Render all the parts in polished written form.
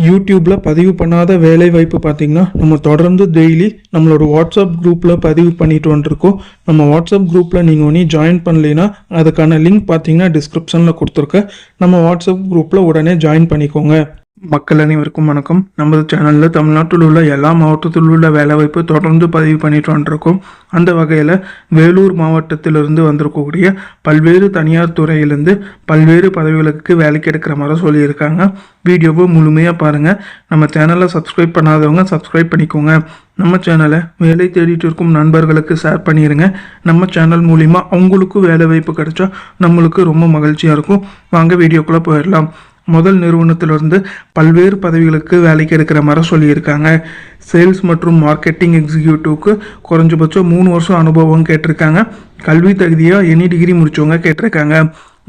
யூடியூப்பில் பதிவு பண்ணாத வேலை வாய்ப்பு பார்த்திங்கன்னா நம்ம தொடர்ந்து டெய்லி நம்மளோட வாட்ஸ்அப் குரூப்பில் பதிவு பண்ணிட்டு வந்துருக்கோம். நம்ம வாட்ஸ்அப் குரூப்பில் நீங்கள் ஒன்றும் ஜாயின் பண்ணலைன்னா அதுக்கான லிங்க் பார்த்தீங்கன்னா டிஸ்கிரிப்ஷனில் கொடுத்துருக்கேன். நம்ம வாட்ஸ்அப் குரூப்பில் உடனே ஜாயின் பண்ணிக்கோங்க. மக்கள் அனைவருக்கும் வணக்கம். நமது சேனலில் தமிழ்நாட்டில் உள்ள எல்லா மாவட்டத்தில் உள்ள வேலைவாய்ப்பு தொடர்ந்து பதிவு பண்ணிட்டு வந்துருக்கோம். அந்த வகையில் வேலூர் மாவட்டத்திலிருந்து வந்திருக்கக்கூடிய பல்வேறு தனியார் துறையிலிருந்து பல்வேறு பதவிகளுக்கு வேலைக்கு எடுக்கிற மாதிரி சொல்லியிருக்காங்க. வீடியோவை முழுமையாக பாருங்கள். நம்ம சேனலை சப்ஸ்கிரைப் பண்ணாதவங்க சப்ஸ்கிரைப் பண்ணிக்கோங்க. நம்ம சேனலை வேலை தேடிட்டு இருக்கும் நண்பர்களுக்கு ஷேர் பண்ணிடுங்க. நம்ம சேனல் மூலிமா அவங்களுக்கும் வேலை வாய்ப்பு கிடைச்சா நம்மளுக்கு ரொம்ப மகிழ்ச்சியாக இருக்கும். வாங்க வீடியோக்குள்ளே போயிடலாம். முதல் நிறுவனத்திலிருந்து பல்வேறு பதவிகளுக்கு வேலைக்கு எடுக்கிற மாதிரி சொல்லியிருக்காங்க. சேல்ஸ் மற்றும் மார்க்கெட்டிங் எக்ஸிக்யூட்டிவ்க்கு குறைஞ்சபட்சம் 3 வருஷம் அனுபவம் கேட்டிருக்காங்க. கல்வி தகுதியாக எனி டிகிரி முடித்தவங்க கேட்டிருக்காங்க.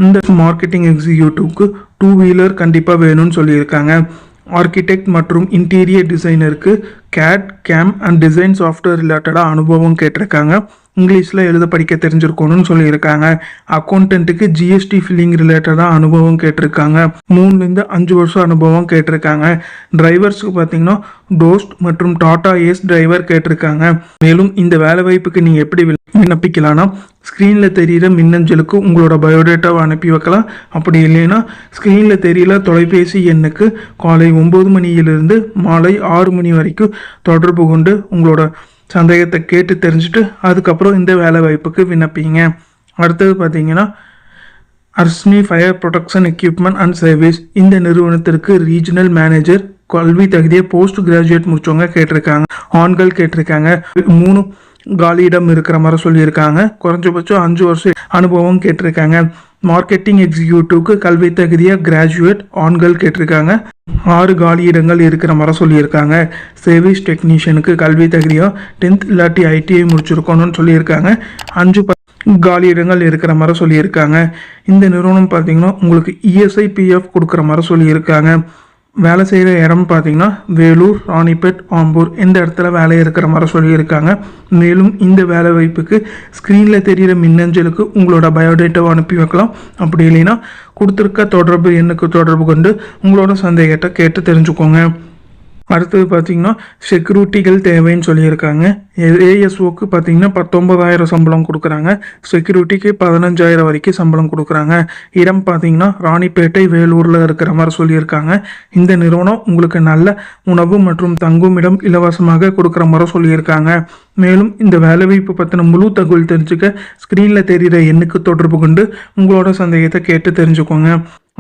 இந்த மார்க்கெட்டிங் எக்ஸிக்யூட்டிவ்க்கு 2 வீலர் கண்டிப்பாக வேணும்னு சொல்லியிருக்காங்க. ஆர்கிடெக்ட் மற்றும் இன்டீரியர் டிசைனருக்கு CAD CAM and design software ரிலேட்டடாக அனுபவம் கேட்டிருக்காங்க. இங்கிலீஷில் எழுத படிக்க தெரிஞ்சிருக்கணும்னு சொல்லியிருக்காங்க. அக்கௌண்டன்ட்டுக்கு ஜிஎஸ்டி ஃபில்லிங் ரிலேட்டடாக அனுபவம் கேட்டிருக்காங்க. 3லேருந்து 5 வருஷம் அனுபவம் கேட்டிருக்காங்க. டிரைவர்ஸுக்கு பார்த்தீங்கன்னா டோஸ்ட் மற்றும் டாடா ஏஸ் டிரைவர் கேட்டிருக்காங்க. மேலும் இந்த வேலை வாய்ப்புக்கு நீங்கள் எப்படி விண்ணப்பிக்கலாம்னா ஸ்க்ரீனில் தெரிகிற மின்னஞ்சலுக்கு உங்களோட பயோடேட்டாவை அனுப்பி வைக்கலாம். அப்படி இல்லைன்னா ஸ்க்ரீனில் தெரியல தொலைபேசி எண்ணுக்கு காலை 9 மணியிலிருந்து மாலை 6 மணி வரைக்கும் தொடர்பு கொண்டு உங்களோட சந்தேகத்தை கேட்டு தெரிஞ்சுட்டு அதுக்கப்புறம் இந்த வேலை வாய்ப்புக்கு விண்ணப்பிங்க. அடுத்தது பார்த்தீங்கன்னா அர்ஸ்னி fire protection equipment and service. இந்த நிறுவனத்திற்கு ரீஜனல் மேனேஜர் கல்வி தகுதியை போஸ்ட் கிராஜுவேட் முடிச்சவங்க கேட்டிருக்காங்க. ஆண்கள் கேட்டிருக்காங்க. 3 காலியிடம் இருக்கிற மாதிரி சொல்லியிருக்காங்க. குறைஞ்சபட்சம் 5 வருஷம் அனுபவம் கேட்டிருக்காங்க. மார்க்கெட்டிங் எக்ஸிக்யூட்டிவ்க்கு கல்வி தகுதியாக கிராஜுவேட் ஆண்கள் கேட்டிருக்காங்க. 6 காலி இடங்கள் இருக்கிற மாதிரி சொல்லியிருக்காங்க. சர்வீஸ் டெக்னீஷியனுக்கு கல்வி தகுதியாக 10th இல்லாட்டி ஐடிஐ முடிச்சிருக்கணும்னு சொல்லியிருக்காங்க. 5 காலி இடங்கள் இருக்கிற மாதிரி சொல்லியிருக்காங்க. இந்த நிறுவனம் பார்த்தீங்கன்னா உங்களுக்கு இஎஸ்ஐ பிஎஃப் கொடுக்குற மாதிரி சொல்லியிருக்காங்க. வேலை செய்கிற இடம் பார்த்தீங்கன்னா வேலூர், ராணிப்பேட், ஆம்பூர் இந்த இடத்துல வேலை இருக்கிற மாதிரி சொல்லியிருக்காங்க. மேலும் இந்த வேலை வாய்ப்புக்கு ஸ்க்ரீனில் தெரிகிற மின்னஞ்சலுக்கு உங்களோட பயோடேட்டாவை அனுப்பி வைக்கலாம். அப்படி இல்லைன்னா கொடுத்துருக்க தொடர்பு எண்ணுக்கு தொடர்பு கொண்டு உங்களோட சந்தேகத்தை கேட்டு தெரிஞ்சுக்கோங்க. அடுத்தது பார்த்தீங்கன்னா செக்யூரிட்டிகள் தேவைன்னு சொல்லியிருக்காங்க. ஏஎஸ்ஓக்கு பார்த்தீங்கன்னா 19,000 சம்பளம் கொடுக்குறாங்க. செக்யூரிட்டிக்கு 15,000 வரைக்கும் சம்பளம் கொடுக்குறாங்க. இடம் பார்த்தீங்கன்னா ராணிப்பேட்டை, வேலூரில் இருக்கிற மாதிரி சொல்லியிருக்காங்க. இந்த நிறுவனம் உங்களுக்கு நல்ல உணவு மற்றும் தங்கும் இடம் இலவசமாக கொடுக்குற மாதிரி சொல்லியிருக்காங்க. மேலும் இந்த வேலைவாய்ப்பு பற்றின முழு தகவல் தெரிஞ்சுக்க ஸ்க்ரீனில் தெரிகிற எண்ணுக்கு தொடர்பு கொண்டு உங்களோட சந்தேகத்தை கேட்டு தெரிஞ்சுக்கோங்க.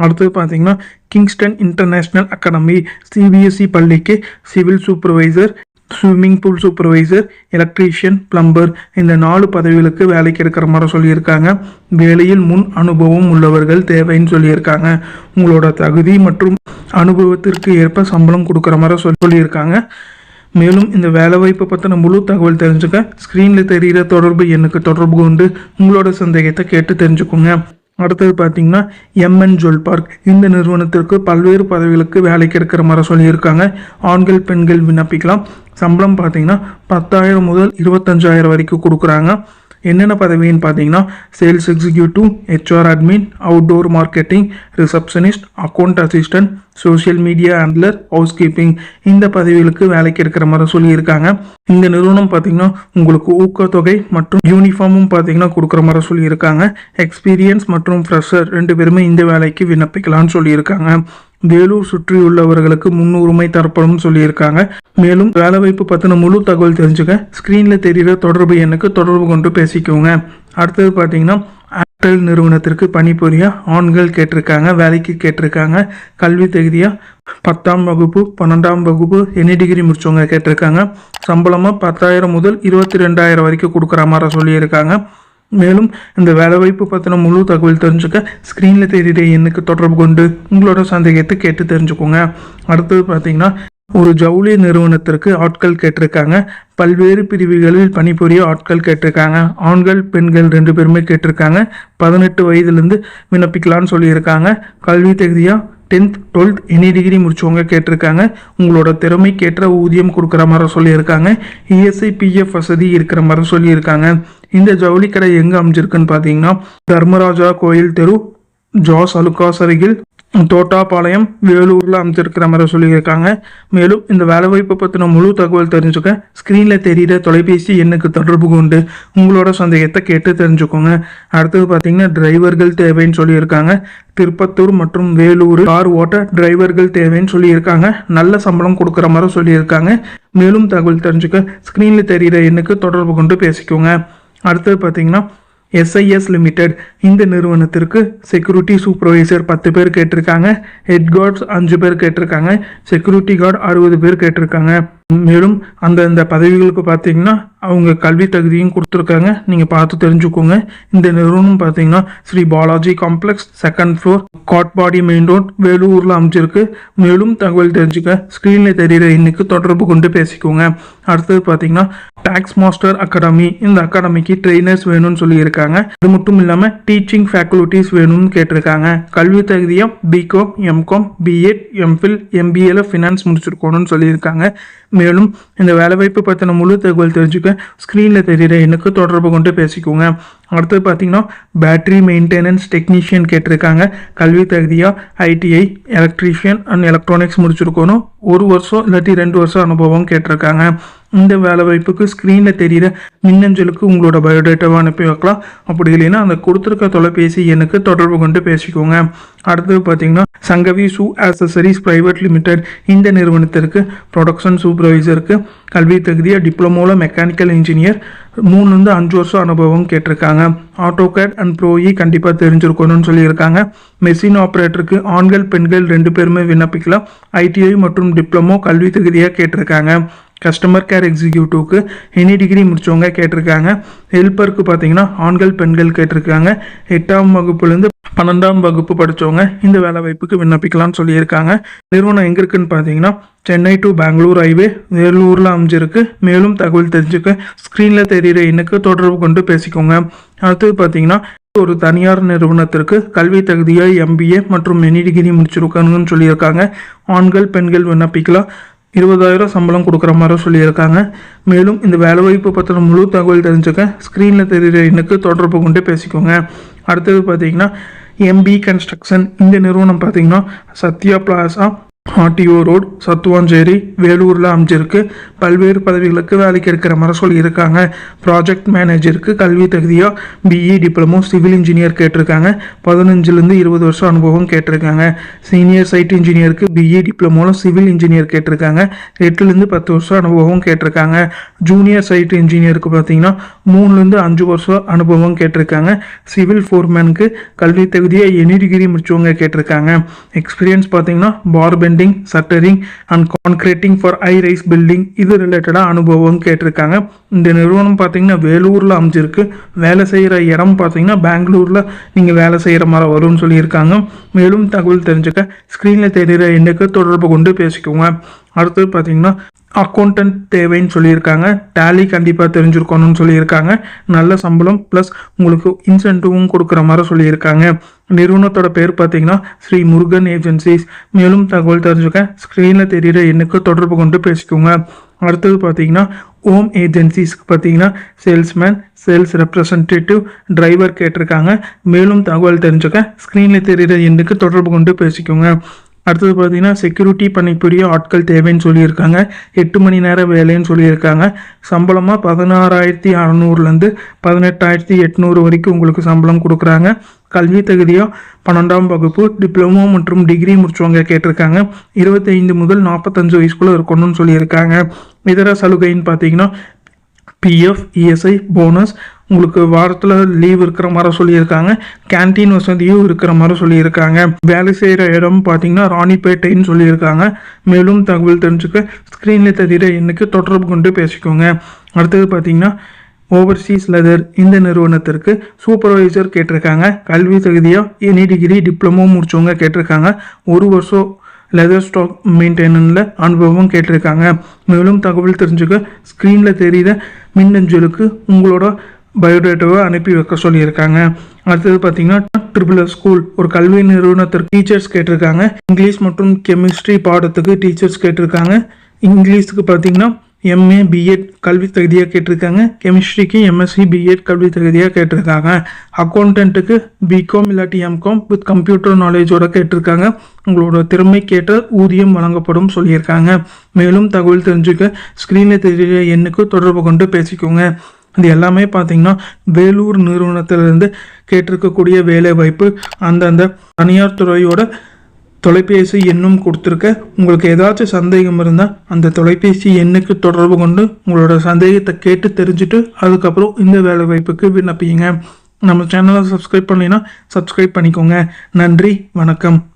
அடுத்தது பார்த்தீங்கன்னா கிங்ஸ்டன் இன்டர்நேஷ்னல் அகாடமி சிபிஎஸ்இ பள்ளிக்கு civil supervisor, swimming pool supervisor, electrician, plumber இந்த 4 பதவிகளுக்கு வேலைக்கு எடுக்கிற மாதிரி சொல்லியிருக்காங்க. வேலையில் முன் அனுபவம் உள்ளவர்கள் தேவைன்னு சொல்லியிருக்காங்க. உங்களோட தகுதி மற்றும் அனுபவத்திற்கு ஏற்ப சம்பளம் கொடுக்குற மாதிரி சொல்லியிருக்காங்க. மேலும் இந்த வேலைவாய்ப்பு பற்றின முழு தகவல் தெரிஞ்சுக்க ஸ்க்ரீனில் தெரிகிற தொடர்பு எண்ணுக்கு தொடர்பு கொண்டு உங்களோட சந்தேகத்தை கேட்டு தெரிஞ்சுக்கோங்க. அடுத்தது பார்த்தீங்கன்னா எம்என் ஜுவல் பார்க். இந்த நிறுவனத்திற்கு பல்வேறு பதவிகளுக்கு வேலைக்கு எடுக்கிற மாதிரி சொல்லியிருக்காங்க. ஆண்கள் பெண்கள் விண்ணப்பிக்கலாம். சம்பளம் பார்த்தீங்கன்னா 10,000 முதல் 25,000 வரைக்கும் கொடுக்குறாங்க. என்னென்ன பதவின்னு பார்த்தீங்கன்னா sales executive, HR admin, outdoor marketing, receptionist, account assistant, social media handler, house keeping இந்த பதவிகளுக்கு வேலைக்கு எடுக்கிற மாதிரி சொல்லியிருக்காங்க. இந்த நிறுவனம் பார்த்தீங்கன்னா உங்களுக்கு ஊக்கத்தொகை மற்றும் யூனிஃபார்மும் பார்த்தீங்கன்னா கொடுக்குற மாதிரி சொல்லியிருக்காங்க. எக்ஸ்பீரியன்ஸ் மற்றும் ஃப்ரெஷர் 2 பேருமே இந்த வேலைக்கு விண்ணப்பிக்கலாம்னு சொல்லியிருக்காங்க. வேலூர் சுற்றியுள்ளவர்களுக்கு முன்னுரிமை தரப்படும் சொல்லியிருக்காங்க. மேலும் வேலைவாய்ப்பு பற்றின முழு தகவல் தெரிஞ்சுக்க ஸ்க்ரீனில் தெரிகிற தொடர்பு எண்ணுக்கு தொடர்பு கொண்டு பேசிக்கோங்க. அடுத்தது பார்த்தீங்கன்னா ஏர்டெல் நிறுவனத்திற்கு பணிபுரிய ஆண்கள் கேட்டிருக்காங்க. வேலைக்கு கேட்டிருக்காங்க. கல்வி தகுதியாக 10ஆம் வகுப்பு, 12ஆம் வகுப்பு எனி டிகிரி முடிச்சவங்க கேட்டிருக்காங்க. சம்பளமாக 10,000 முதல் 22,000 வரைக்கும் கொடுக்குற மாதிரி சொல்லியிருக்காங்க. மேலும் இந்த வேலைவாய்ப்பு பற்றின முழு தகவல் தெரிஞ்சுக்க ஸ்க்ரீனில் தெரிகிற எண்ணுக்கு தொடர்பு கொண்டு உங்களோட சந்தேகத்தை கேட்டு தெரிஞ்சுக்கோங்க. அடுத்தது பார்த்தீங்கன்னா ஒரு ஜவுளி நிறுவனத்திற்கு ஆட்கள் கேட்டிருக்காங்க. பல்வேறு பிரிவுகளில் பணிபுரிய ஆட்கள் கேட்டிருக்காங்க. ஆண்கள் பெண்கள் 2 பேருமே கேட்டிருக்காங்க. 18 வயதுலேருந்து விண்ணப்பிக்கலான்னு சொல்லியிருக்காங்க. கல்வி தகுதியாக 10th 12th எனி டிகிரி முடிச்சவங்க கேட்டிருக்காங்க. உங்களோட திறமைக்கேற்ற ஊதியம் கொடுக்குற மாதிரி சொல்லியிருக்காங்க. இஎஸ்ஐ பிஎஃப் வசதி இருக்கிற மாதிரி சொல்லியிருக்காங்க. இந்த ஜவுளி கடை எங்கே அமைஞ்சிருக்குன்னு பார்த்தீங்கன்னா தர்மராஜா கோயில் தெரு, ஜாஸ் அலுகாஸ் அருகில் தோட்டாப்பாளையம் வேலூரில் அமைச்சிருக்கிற மாதிரி சொல்லியிருக்காங்க. மேலும் இந்த வேலைவாய்ப்பை பற்றின முழு தகவல் தெரிஞ்சுக்க ஸ்க்ரீனில் தெரிகிற தொலைபேசி எண்ணுக்கு தொடர்பு கொண்டு உங்களோட சந்தேகத்தை கேட்டு தெரிஞ்சுக்கோங்க. அடுத்தது பார்த்தீங்கன்னா டிரைவர்கள் தேவைன்னு சொல்லியிருக்காங்க. திருப்பத்தூர் மற்றும் வேலூர் கார் ஓட்ட டிரைவர்கள் தேவைன்னு சொல்லியிருக்காங்க. நல்ல சம்பளம் கொடுக்குற மாதிரி சொல்லியிருக்காங்க. மேலும் தகவல் தெரிஞ்சுக்க ஸ்க்ரீனில் தெரிகிற எண்ணுக்கு தொடர்பு கொண்டு பேசிக்கோங்க. அடுத்தது பார்த்தீங்கன்னா எஸ்ஐஎஸ் லிமிடெட் இந்த நிறுவனத்திற்கு செக்யூரிட்டி சூப்பர்வைசர் 10 பேர் கேட்டிருக்காங்க. ஹெட் கார்ட்ஸ் 5 பேர் கேட்டிருக்காங்க. செக்யூரிட்டி கார்டு 60 பேர் கேட்டிருக்காங்க. மேலும் அந்த பதவிகளுக்கு பார்த்தீங்கன்னா அவங்க கல்வி தகுதியும் கொடுத்துருக்காங்க. நீங்கள் பார்த்து தெரிஞ்சுக்கோங்க. இந்த நிறுவனம் பார்த்தீங்கன்னா Shri Balaji complex 2nd floor Katpadi main road வேலூரில் அமைச்சிருக்கு. மேலும் தகவல் தெரிஞ்சுக்க ஸ்க்ரீனில் தெரிகிற எண்ணுக்கு தொடர்பு கொண்டு பேசிக்கோங்க. அடுத்தது பார்த்தீங்கன்னா டாக்ஸ் மாஸ்டர் அகாடமி இந்த அகாடமிக்கு ட்ரெயினர்ஸ் வேணும்னு சொல்லியிருக்காங்க. அது மட்டும் இல்லாமல் டீச்சிங் ஃபேக்கல்டிஸ் வேணும்னு கேட்டிருக்காங்க. கல்வி தகுதியாக பிகாம், எம்காம், பிஎட், எம்ஃபில், எம்பிஏல ஃபினான்ஸ் முடிச்சிருக்கணும்னு சொல்லியிருக்காங்க. மேலும் இந்த வேலைவாய்ப்பு பற்றின முழு தகவல் தெரிஞ்சுக்க ஸ்க்ரீனில் தெரிகிற எண்ணுக்கு தொடர்பு கொண்டு பேசிக்கோங்க. அடுத்தது பார்த்தீங்கன்னா பேட்டரி மெயின்டெனன்ஸ் டெக்னீஷியன் கேட்டிருக்காங்க. கல்வி தகுதியாக ஐடிஐ, எலக்ட்ரீஷியன் அண்ட் எலக்ட்ரானிக்ஸ் முடிச்சிருக்கணும். 1 வருஷம் இல்லாட்டி 2 வருஷம் அனுபவம் கேட்டிருக்காங்க. இந்த வேலைவாய்ப்புக்கு ஸ்க்ரீனில் தெரிகிற மின்னஞ்சலுக்கு உங்களோட பயோடேட்டாவை அனுப்பி வைக்கலாம். அப்படி இல்லைன்னா அந்த கொடுத்துருக்க தொலைபேசி எண்ணுக்கு தொடர்பு கொண்டு பேசிக்கோங்க. அடுத்தது பார்த்தீங்கன்னா Sangavi shoe accessories private limited இந்த நிறுவனத்திற்கு ப்ரொடக்ஷன் சூப்பர்வைசருக்கு கல்வி தகுதியாக டிப்ளமோவில் மெக்கானிக்கல் இன்ஜினியர் 3 to 5 வருஷம் அனுபவம் கேட்டிருக்காங்க. ஆட்டோகேட் அண்ட் ப்ரோஇ கண்டிப்பாக தெரிஞ்சிருக்கணும்னு சொல்லியிருக்காங்க. மெஷின் ஆப்ரேட்டருக்கு ஆண்கள் பெண்கள் 2 பேருமே விண்ணப்பிக்கலாம். ஐடிஐ மற்றும் டிப்ளமோ கல்வி தகுதியாக கேட்டிருக்காங்க. கஸ்டமர் கேர் எக்ஸிக்யூட்டிவ்க்கு எனி டிகிரி முடித்தவங்க கேட்டிருக்காங்க. ஹெல்ப்பருக்கு பார்த்தீங்கன்னா ஆண்கள் பெண்கள் கேட்டிருக்காங்க. 8ஆம் வகுப்புலேருந்து 12ஆம் வகுப்பு படித்தவங்க இந்த வேலை வாய்ப்புக்கு விண்ணப்பிக்கலாம்னு சொல்லியிருக்காங்க. நிறுவனம் எங்கே இருக்குன்னு பார்த்தீங்கன்னா சென்னை டு பெங்களூர் ஹைவே வேலூரில் அமைஞ்சிருக்கு. மேலும் தகவல் தெரிஞ்சுக்க ஸ்க்ரீனில் தெரிகிற எண்ணுக்கு தொடர்பு கொண்டு பேசிக்கோங்க. அடுத்தது பார்த்தீங்கன்னா ஒரு தனியார் நிறுவனத்திற்கு கல்வி தகுதியாக எம்பிஏ மற்றும் எனி டிகிரி முடிச்சிருக்காங்கன்னு சொல்லியிருக்காங்க. ஆண்கள் பெண்கள் விண்ணப்பிக்கலாம். 20,000 சம்பளம் கொடுக்குற மாதிரி சொல்லியிருக்காங்க. மேலும் இந்த வேலைவாய்ப்பு பற்றின முழு தகவல் தெரிஞ்சுக்க ஸ்க்ரீனில் தெரிகிற எண்ணுக்கு தொடர்பு கொண்டு பேசிக்கோங்க. அடுத்தது பார்த்தீங்கன்னா எம்பி கன்ஸ்ட்ரக்ஷன் இந்த நிறுவனம் பார்த்தீங்கன்னா சத்யா பிளாசா ஆர்டிஓ ரோட் சத்துவாஞ்சேரி வேலூரில் அமைஞ்சிருக்கு. பல்வேறு பதவிகளுக்கு வேலைக்கு எடுக்கிற மாதிரி சொல்லியிருக்காங்க. ப்ராஜெக்ட் மேனேஜருக்கு கல்வி தகுதியாக பிஇ டிப்ளமோ சிவில் இன்ஜினியர் கேட்டிருக்காங்க. 15 to 20 வருஷம் அனுபவம் கேட்டிருக்காங்க. சீனியர் சைட் இன்ஜினியருக்கு பிஇ டிப்ளமோவில் சிவில் இன்ஜினியர் கேட்டிருக்காங்க. 8 to 10 வருஷம் அனுபவம் கேட்டிருக்காங்க. ஜூனியர் சைட் இன்ஜினியருக்கு பார்த்தீங்கன்னா 3 to 5 வருஷம் அனுபவம் கேட்டிருக்காங்க. சிவில் ஃபோர்மேனுக்கு கல்வி தகுதியாக எனி டிகிரி முடிச்சவங்க கேட்டிருக்காங்க. எக்ஸ்பீரியன்ஸ் பார்த்தீங்கன்னா bar bending, shuttering and concreting for high rise building இது ரிலேட்டடாக அனுபவம் கேட்டிருக்காங்க. இந்த நிறுவனம் பார்த்தீங்கன்னா வேலூரில் அமைஞ்சிருக்கு. வேலை செய்கிற இடம் பார்த்தீங்கன்னா பெங்களூரில் நீங்கள் வேலை செய்கிற மாதிரி வரும்னு சொல்லியிருக்காங்க. மேலும் தகவல் தெரிஞ்சுக்க ஸ்க்ரீனில் தெரிகிற எண்ணுக்கு தொடர்பு கொண்டு பேசிக்கோங்க. அடுத்தது பார்த்தீங்கன்னா அக்கௌண்டன்ட் தேவைன்னு சொல்லியிருக்காங்க. டேலி கண்டிப்பாக தெரிஞ்சிருக்கணும்னு சொல்லியிருக்காங்க. நல்ல சம்பளம் ப்ளஸ் உங்களுக்கு இன்சென்டிவும் கொடுக்குற மாதிரி சொல்லியிருக்காங்க. நிறுவனத்தோட பேர் பார்த்தீங்கன்னா ஸ்ரீ முருகன் ஏஜென்சிஸ். மேலும் தகவல் தெரிஞ்சுக்க ஸ்க்ரீனில் தெரிகிற எண்ணுக்கு தொடர்பு கொண்டு பேசிக்கோங்க. அடுத்தது பார்த்தீங்கன்னா ஹோம் ஏஜென்சிஸ்க்கு பார்த்தீங்கன்னா சேல்ஸ்மேன், சேல்ஸ் ரெப்ரசன்டேட்டிவ், டிரைவர் கேட்டிருக்காங்க. மேலும் தகவல் தெரிஞ்சுக்க ஸ்க்ரீனில் தெரிகிற எண்ணுக்கு தொடர்பு கொண்டு பேசிக்கோங்க. அடுத்தது பார்த்தீங்கன்னா செக்யூரிட்டி பணிபுரிய ஆட்கள் தேவைன்னு சொல்லியிருக்காங்க. 8 மணி நேர வேலைன்னு சொல்லியிருக்காங்க. சம்பளமாக 16,600 18,800 வரைக்கும் உங்களுக்கு சம்பளம் கொடுக்குறாங்க. கல்வி தகுதியாக 12ஆம் வகுப்பு டிப்ளமோ மற்றும் டிகிரி முடிச்சவங்க கேட்டிருக்காங்க. 25 to 45 வயசுக்குள்ளே இருக்கணும்னு சொல்லியிருக்காங்க. இதர சலுகைன்னு பார்த்தீங்கன்னா பிஎஃப், இஎஸ்ஐ, போனஸ், உங்களுக்கு வாரத்தில் லீவ் இருக்கிற மாதிரி சொல்லியிருக்காங்க. கேன்டீன் வசதியும் இருக்கிற மாதிரி சொல்லியிருக்காங்க. வேலை செய்கிற இடம் பார்த்தீங்கன்னா ராணிப்பேட்டைன்னு சொல்லியிருக்காங்க. மேலும் தகவல் தெரிஞ்சுக்க ஸ்க்ரீனில் தெரிகிற எண்ணுக்கு தொடர்பு கொண்டு பேசிக்கோங்க. அடுத்தது பார்த்தீங்கன்னா ஓவர்சீஸ் லெதர் இந்த நிறுவனத்திற்கு சூப்பர்வைசர் கேட்டிருக்காங்க. கல்வி தகுதியாக எனி டிகிரி டிப்ளமோ முடிச்சவங்க கேட்டிருக்காங்க. 1 வருஷம் லெதர் ஸ்டாக் மெயின்டெனன்ஸில் அனுபவம் கேட்டிருக்காங்க. மேலும் தகவல் தெரிஞ்சுக்க ஸ்க்ரீனில் தெரிகிற மின்னஞ்சலுக்கு உங்களோட பயோடேட்டாவை அனுப்பி வைக்க சொல்லியிருக்காங்க. அடுத்தது பார்த்தீங்கன்னா ட்ரிபிள் ஸ்கூல் ஒரு கல்வி நிறுவனத்திற்கு டீச்சர்ஸ் கேட்டிருக்காங்க. இங்கிலீஷ் மற்றும் கெமிஸ்ட்ரி பாடத்துக்கு டீச்சர்ஸ் கேட்டிருக்காங்க. இங்கிலீஷுக்கு பார்த்தீங்கன்னா எம்ஏ பிஎட் கல்வி தகுதியாக கேட்டிருக்காங்க. கெமிஸ்ட்ரிக்கு எம்எஸ்சி பிஎட் கல்வி தகுதியாக கேட்டிருக்காங்க. அக்கௌண்டன்ட்டுக்கு பிகாம் இல்லாட்டி எம்காம் வித் கம்ப்யூட்டர் நாலேஜோட கேட்டிருக்காங்க. உங்களோட திறமைக்கேற்ற ஊதியம் வழங்கப்படும் சொல்லியிருக்காங்க. மேலும் தகவல் தெரிஞ்சுக்க ஸ்க்ரீனில் தெரிய எண்ணுக்கு தொடர்பு கொண்டு பேசிக்கோங்க. இது எல்லாமே பார்த்தீங்கன்னா வேலூர் நிறுவனத்திலிருந்து கேட்டிருக்கக்கூடிய வேலை வாய்ப்பு. அந்தந்த தனியார் துறையோட தொலைபேசி எண்ணும் கொடுத்துருக்க. உங்களுக்கு ஏதாச்சும் சந்தேகம் இருந்தால் அந்த தொலைபேசி எண்ணுக்கு தொடர்பு கொண்டு உங்களோட சந்தேகத்தை கேட்டு தெரிஞ்சுட்டு அதுக்கப்புறம் இந்த வேலை வாய்ப்புக்கு விண்ணப்பிங்க. நம்ம சேனலை சப்ஸ்கிரைப் பண்ணினா சப்ஸ்கிரைப் பண்ணிக்கோங்க. நன்றி, வணக்கம்.